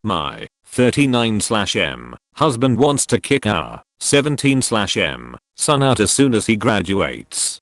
My 39/M husband wants to kick our 17/M son out as soon as he graduates.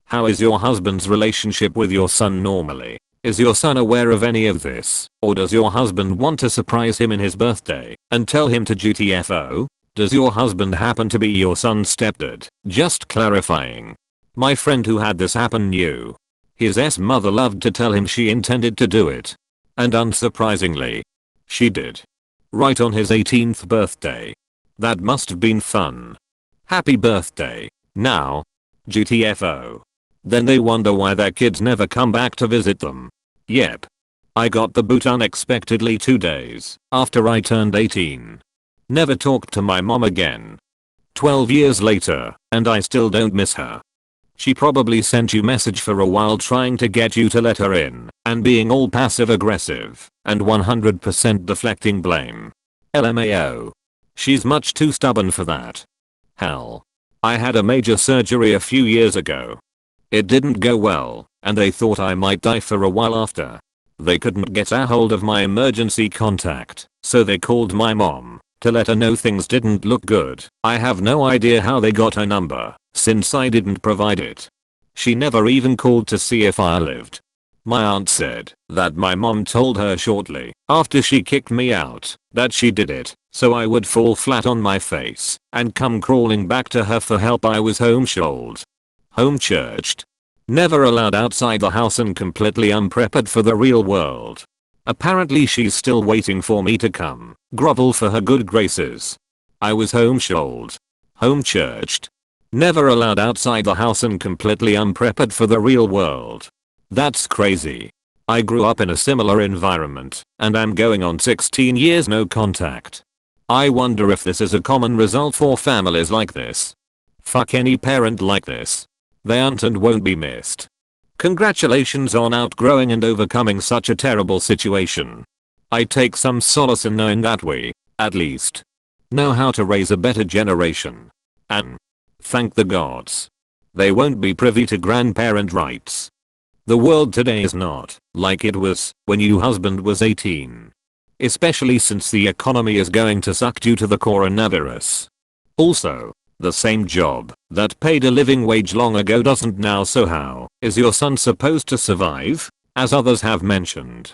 How is your husband's relationship with your son normally? Is your son aware of any of this? Or does your husband want to surprise him in his birthday and tell him to GTFO? Does your husband happen to be your son's stepdad? Just clarifying. My friend who had this happen knew. His mother loved to tell him she intended to do it. And unsurprisingly, she did. Right on his 18th birthday. That must have been fun. Happy birthday. Now. GTFO. Then they wonder why their kids never come back to visit them. Yep. I got the boot unexpectedly 2 days after I turned 18. Never talked to my mom again. 12 years later, and I still don't miss her. She probably sent you message for a while trying to get you to let her in, and being all passive aggressive, and 100% deflecting blame. LMAO. She's much too stubborn for that. Hell. I had a major surgery a few years ago. It didn't go well, and they thought I might die for a while after. They couldn't get a hold of my emergency contact, so they called my mom to let her know things didn't look good. I have no idea how they got her number, since I didn't provide it. She never even called to see if I lived. My aunt said that my mom told her shortly after she kicked me out that she did it so I would fall flat on my face and come crawling back to her for help. I was homeschooled. Home churched. Never allowed outside the house and completely unprepared for the real world. Apparently she's still waiting for me to come grovel for her good graces. I was homeschooled. Home churched. Never allowed outside the house and completely unprepared for the real world. That's crazy. I grew up in a similar environment, and I'm going on 16 years no contact. I wonder if this is a common result for families like this. Fuck any parent like this. They aren't and won't be missed. Congratulations on outgrowing and overcoming such a terrible situation. I take some solace in knowing that we, at least, know how to raise a better generation. And thank the gods. They won't be privy to grandparent rights. The world today is not like it was when your husband was 18. Especially since the economy is going to suck due to the coronavirus. Also, the same job that paid a living wage long ago doesn't now, so how is your son supposed to survive? As others have mentioned.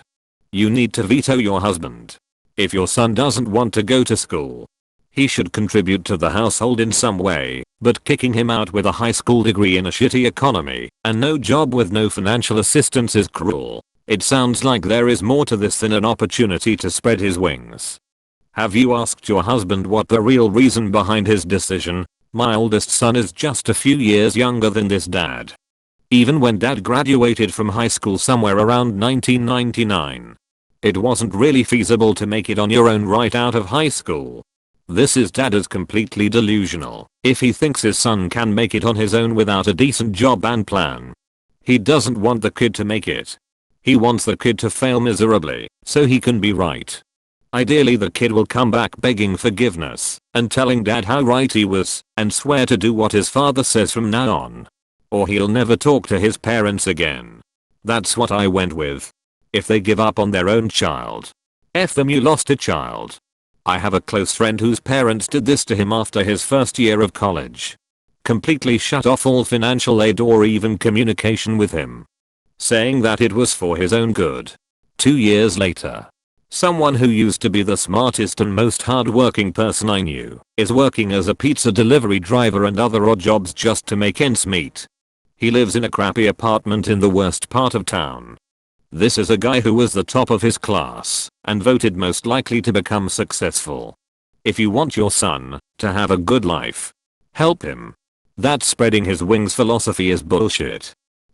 You need to veto your husband. If your son doesn't want to go to school, he should contribute to the household in some way, but kicking him out with a high school degree in a shitty economy and no job with no financial assistance is cruel. It sounds like there is more to this than an opportunity to spread his wings. Have you asked your husband what the real reason behind his decision? My oldest son is just a few years younger than this dad. Even when dad graduated from high school somewhere around 1999. It wasn't really feasible to make it on your own right out of high school. This is dad is completely delusional if he thinks his son can make it on his own without a decent job and plan. He doesn't want the kid to make it. He wants the kid to fail miserably so he can be right. Ideally the kid will come back begging forgiveness and telling dad how right he was and swear to do what his father says from now on. Or he'll never talk to his parents again. That's what I went with. If they give up on their own child. F them, you lost a child. I have a close friend whose parents did this to him after his first year of college. Completely shut off all financial aid or even communication with him. Saying that it was for his own good. 2 years later. Someone who used to be the smartest and most hardworking person I knew is working as a pizza delivery driver and other odd jobs just to make ends meet. He lives in a crappy apartment in the worst part of town. This is a guy who was the top of his class and voted most likely to become successful. If you want your son to have a good life, help him. That spreading his wings philosophy is bullshit.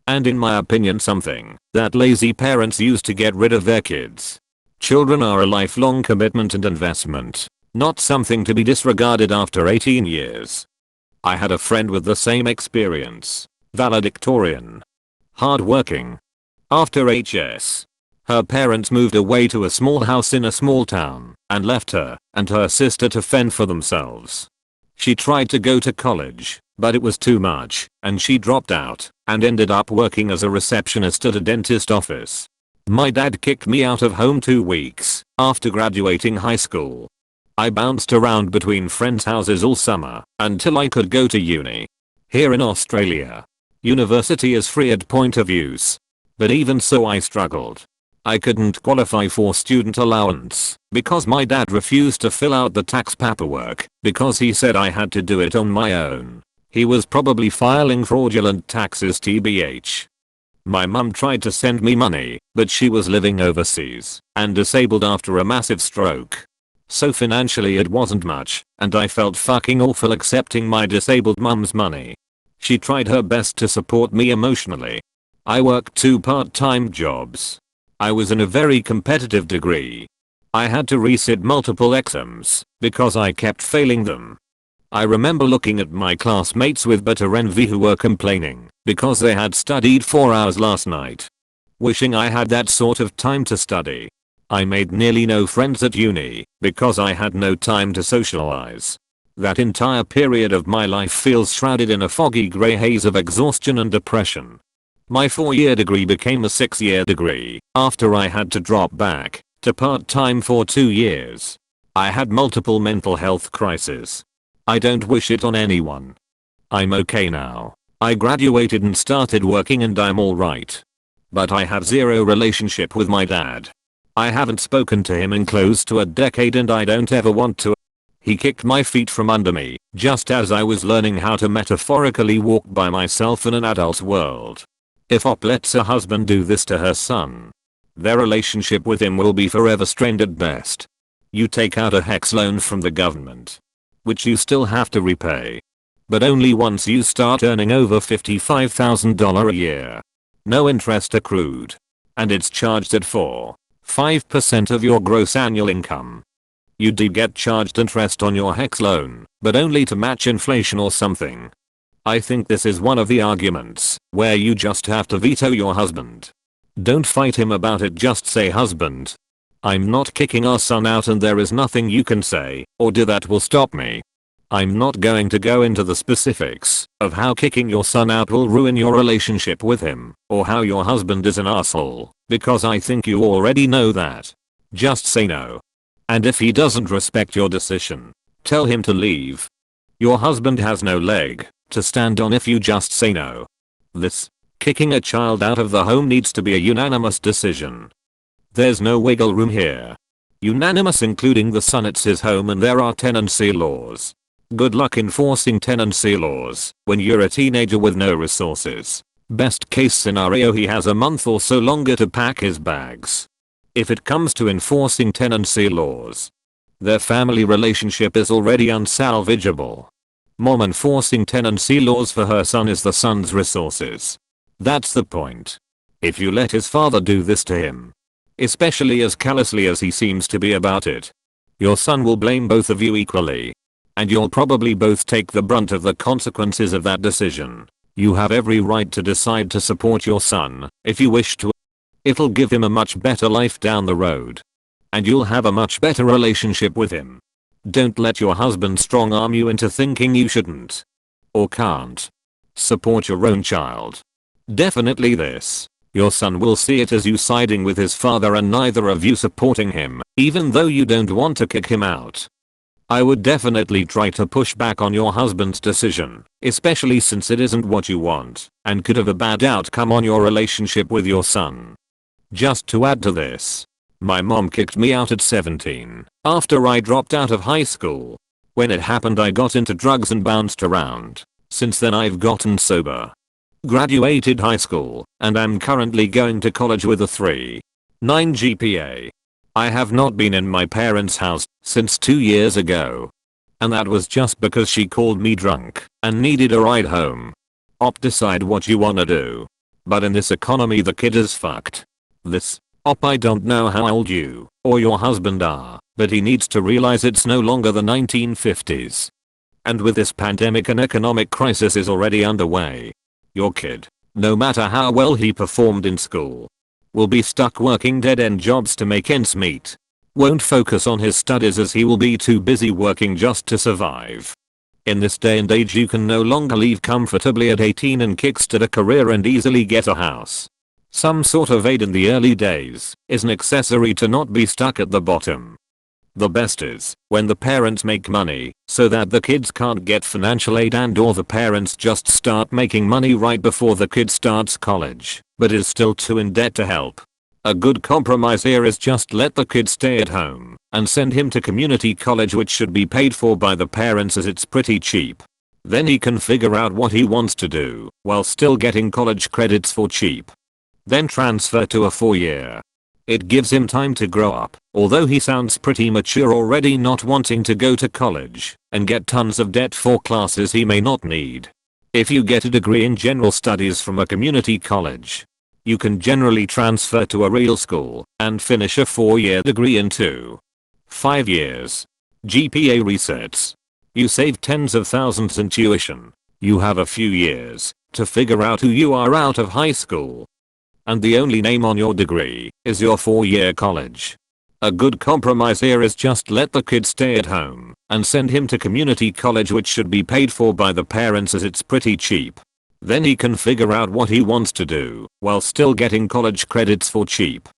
And in my opinion something that lazy parents use to get rid of their kids. Children are a lifelong commitment and investment, not something to be disregarded after 18 years. I had a friend with the same experience. Valedictorian. Hardworking. After HS. Her parents moved away to a small house in a small town and left her and her sister to fend for themselves. She tried to go to college, but it was too much and she dropped out and ended up working as a receptionist at a dentist office. My dad kicked me out of home 2 weeks after graduating high school. I bounced around between friends' houses all summer until I could go to uni. Here in Australia, university is free at point of use. But even so I struggled. I couldn't qualify for student allowance because my dad refused to fill out the tax paperwork because he said I had to do it on my own. He was probably filing fraudulent taxes tbh. My mum tried to send me money, but she was living overseas and disabled after a massive stroke. So financially it wasn't much, and I felt fucking awful accepting my disabled mum's money. She tried her best to support me emotionally. I worked 2 part-time jobs. I was in a very competitive degree. I had to resit multiple exams because I kept failing them. I remember looking at my classmates with bitter envy who were complaining because they had studied 4 hours last night. Wishing I had that sort of time to study. I made nearly no friends at uni because I had no time to socialize. That entire period of my life feels shrouded in a foggy grey haze of exhaustion and depression. My 4-year degree became a 6-year degree after I had to drop back to part-time for 2 years. I had multiple mental health crises. I don't wish it on anyone. I'm okay now. I graduated and started working and I'm alright. But I have zero relationship with my dad. I haven't spoken to him in close to a decade and I don't ever want to. He kicked my feet from under me just as I was learning how to metaphorically walk by myself in an adult world. If Op lets a husband do this to her son, their relationship with him will be forever strained at best. You take out a HECS loan from the government, which you still have to repay. But only once you start earning over $55,000 a year. No interest accrued. And it's charged at 4.5% of your gross annual income. You do get charged interest on your HECS loan, but only to match inflation or something. I think this is one of the arguments where you just have to veto your husband. Don't fight him about it, just say, husband, I'm not kicking our son out and there is nothing you can say or do that will stop me. I'm not going to go into the specifics of how kicking your son out will ruin your relationship with him or how your husband is an asshole, because I think you already know that. Just say no. And if he doesn't respect your decision, tell him to leave. Your husband has no leg to stand on if you just say no. This kicking a child out of the home needs to be a unanimous decision. There's no wiggle room here. Unanimous, including the son. It's his home and there are tenancy laws. Good luck enforcing tenancy laws when you're a teenager with no resources. Best case scenario, he has a month or so longer to pack his bags. If it comes to enforcing tenancy laws, their family relationship is already unsalvageable. Mom enforcing tenancy laws for her son is the son's resources. That's the point. If you let his father do this to him, especially as callously as he seems to be about it, your son will blame both of you equally. And you'll probably both take the brunt of the consequences of that decision. You have every right to decide to support your son if you wish to. It'll give him a much better life down the road. And you'll have a much better relationship with him. Don't let your husband strong arm you into thinking you shouldn't or can't support your own child. Definitely this. Your son will see it as you siding with his father and neither of you supporting him, even though you don't want to kick him out. I would definitely try to push back on your husband's decision, especially since it isn't what you want and could have a bad outcome on your relationship with your son. Just to add to this, my mom kicked me out at 17 after I dropped out of high school. When it happened, I got into drugs and bounced around. Since then I've gotten sober, graduated high school, and I'm currently going to college with a 3.9 GPA. I have not been in my parents' house since 2 years ago. And that was just because she called me drunk and needed a ride home. Op, decide what you wanna do. But in this economy the kid is fucked. This, Op, I don't know how old you or your husband are, but he needs to realize it's no longer the 1950s. And with this pandemic, an economic crisis is already underway. Your kid, no matter how well he performed in school, will be stuck working dead-end jobs to make ends meet. Won't focus on his studies as he will be too busy working just to survive. In this day and age you can no longer leave comfortably at 18 and kickstart a career and easily get a house. Some sort of aid in the early days is necessary to not be stuck at the bottom. The best is when the parents make money so that the kids can't get financial aid, and or the parents just start making money right before the kid starts college but is still too in debt to help. A good compromise here is just let the kid stay at home and send him to community college, which should be paid for by the parents as it's pretty cheap. Then he can figure out what he wants to do while still getting college credits for cheap. Then transfer to a 4-year. It gives him time to grow up, although he sounds pretty mature already, not wanting to go to college and get tons of debt for classes he may not need. If you get a degree in general studies from a community college, you can generally transfer to a real school and finish a 4-year degree in 2.5 years. GPA resets. You save tens of thousands in tuition. You have a few years to figure out who you are out of high school. And the only name on your degree is your 4-year college. A good compromise here is just let the kid stay at home and send him to community college, which should be paid for by the parents as it's pretty cheap. Then he can figure out what he wants to do while still getting college credits for cheap.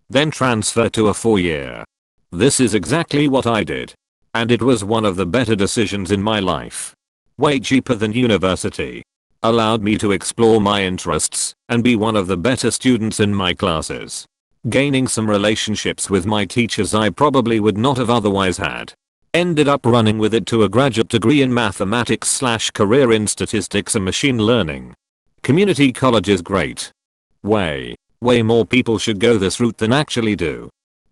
Then transfer to a 4-year. This is exactly what I did. And it was one of the better decisions in my life. Way cheaper than university. Allowed me to explore my interests and be one of the better students in my classes. Gaining some relationships with my teachers I probably would not have otherwise had. Ended up running with it to a graduate degree in mathematics / career in statistics and machine learning. Community college is great. Way more people should go this route than actually do.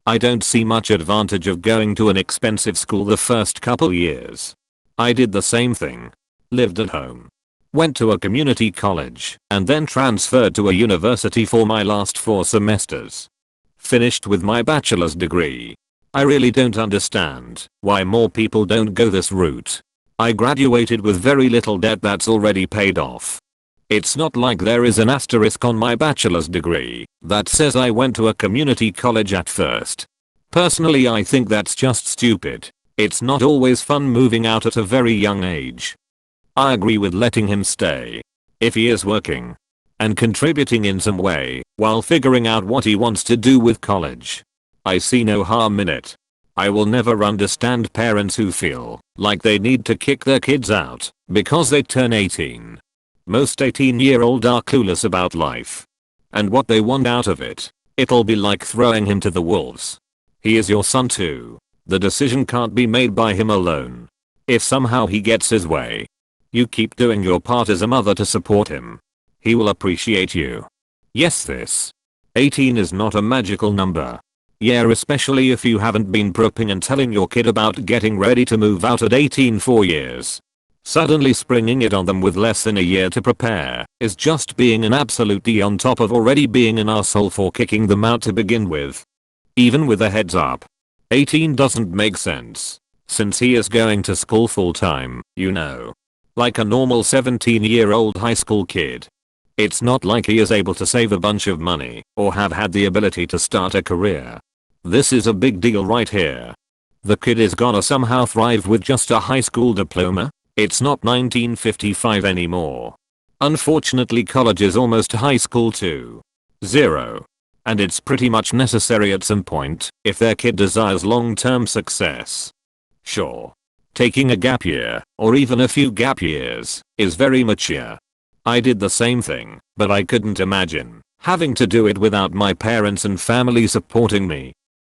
I don't see much advantage of going to an expensive school the first couple years. I did the same thing. Lived at home. Went to a community college and then transferred to a university for my last 4 semesters. Finished with my bachelor's degree. I really don't understand why more people don't go this route. I graduated with very little debt that's already paid off. It's not like there is an asterisk on my bachelor's degree that says I went to a community college at first. Personally, I think that's just stupid. It's not always fun moving out at a very young age. I agree with letting him stay. If he is working and contributing in some way while figuring out what he wants to do with college, I see no harm in it. I will never understand parents who feel like they need to kick their kids out because they turn 18. Most 18-year-olds are clueless about life and what they want out of it. It'll be like throwing him to the wolves. He is your son too. The decision can't be made by him alone. If somehow he gets his way, you keep doing your part as a mother to support him. He will appreciate you. Yes, this 18 is not a magical number. Yeah, especially if you haven't been prepping and telling your kid about getting ready to move out at 18 for years. Suddenly springing it on them with less than a year to prepare is just being an absolutely on top of already being an asshole for kicking them out to begin with. Even with a heads up, 18 doesn't make sense, since he is going to school full time, you know. Like a normal 17-year-old high school kid. It's not like he is able to save a bunch of money or have had the ability to start a career. This is a big deal right here. The kid is gonna somehow thrive with just a high school diploma. It's not 1955 anymore. Unfortunately, college is almost high school too. And it's pretty much necessary at some point if their kid desires long-term success. Sure. Taking a gap year, or even a few gap years, is very mature. I did the same thing, but I couldn't imagine having to do it without my parents and family supporting me.